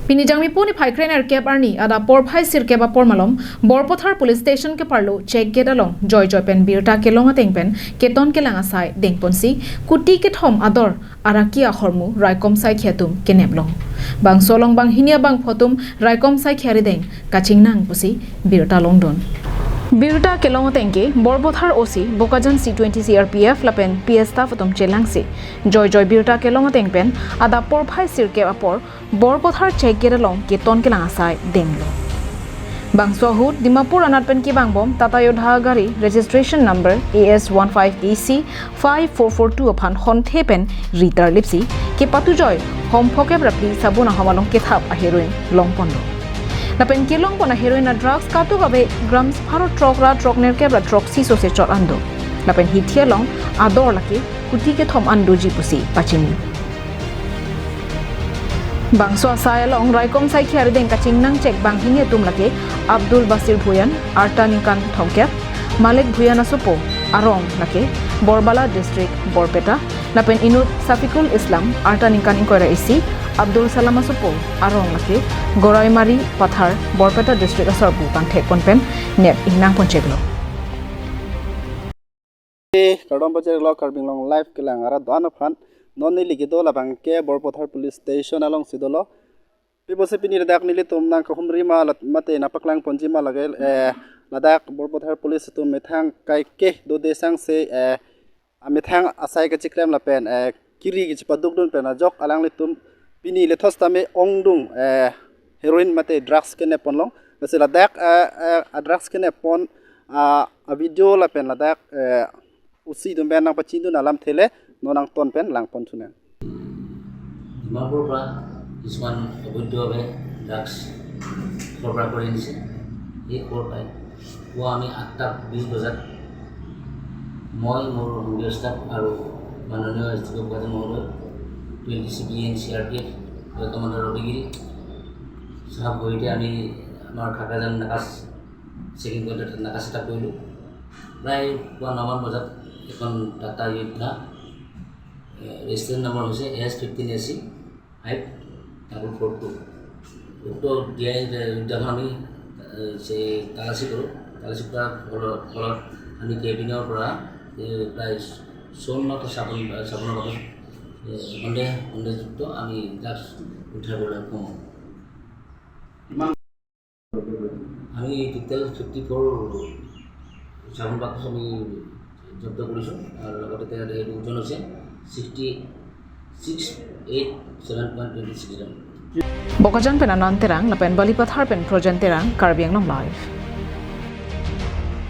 Pinijangmi puni phaikren er kep arni ada por phai sir keba por malom borpothar police station ke parlo check gate along joy pen birta kelonga tengpen keton kelanga sai dengponsi kuti kethom ador araki akhormu raikom sai khetum kenep long bang solong bang hinia bang photum raikom sai khari deng kachingnang pusi birta longdon Birta kelonga tengke borpothar OC Bokajan C20 CRPF lapen PS staff atom chelangsi joy birta kelonga tengpen ada por phai sir ke apor borpothar check gate along keton kelanga sai denglo Bangso hut Dimapur anat pen ki bangbom Tata Yodha gari registration number AS15EC 5442 upon honthe pen ritar lipsi ke patu joy hom phokep rapli sabuna hamalong ke thap a heroin long pondo Lapen kilong pona heroin na drugs katu gabe grams pharo truck ner kebra truck siso se chot ando lapen hithia long ador laki kuti ke thom ando ji pusi pachini Bangso asai long raikom sai khari deng kaching nang check bang hinia tum lake Abdul Basir Bhuyan Arta Ningkan Thongkep Malik Bhuyan asopo Arong lake Borbala district Borpeta lapen inut Safikul Islam Arta Ningkan inkoira isi Abdul Salam asopo Arong lake Goraimari Pathar Borpeta district asarbu kan thekon pen nep inang poncheglo Kardom bajar lo karbing long live kelang ara dana phan non ni ligido la bangke Borpothar police station along sidolo pibo se pinir dak nili tum nang khumri ma mate na paklang ponji ma lagel ladak Borpothar police tu methang kai ke do de sang se amethang asai ka chiklem la pen kiri gi chipaduk dun pen jok alang li tum pini le thos tame ongdung heroin mate drugs kene ponlong se ladak drugs kene pon a video la pen ladak usi dum ben nang pachin dun alam thele nonang ton pen lang pon thune Dimapur pra কিছুমান অবৈধভাৱে drugs সৰবৰাহ কৰি আনিছে এই খবৰ পাই পুৱা আমি 8:20 বজাত মই মোৰ সংগীয় ষ্টাফ আৰু মাননীয় এছডিঅ বকাজান মহোদয় 20 CBN CRPF কমাণ্ডাৰ ৰবিগিৰি সাহেব গৈতে আমি আমাৰ খাকাজান নাকাছ চেকিং পইণ্টত নাকাছ এটা কৰিলোঁ প্ৰায় পুৱা 9 বজাত এখন টাটা য়োদ্ধা ৰেজিষ্ট্ৰেশ্যন নম্বৰ হৈছে S15AC 544 উক্ত দিয়াই যখন আমি সে তালাচি কৰোঁ তালাচি কৰাৰ ফলত আমি কেবিনৰ পৰা প্ৰায় 54টা চাবোনৰ লগত সন্দেহযুক্ত আমি ড্ৰাগছ উদ্ধাৰ কৰিবলৈ সক্ষম হওঁ আমি টোটেল 54 চাবোন বাকচ আমি জব্দ কৰিছোঁ আৰু লগতে তাৰ ওজন হৈছে 67.26 gram Bokajan pen anan terang lapen balipathar pen projen terang karbiang long live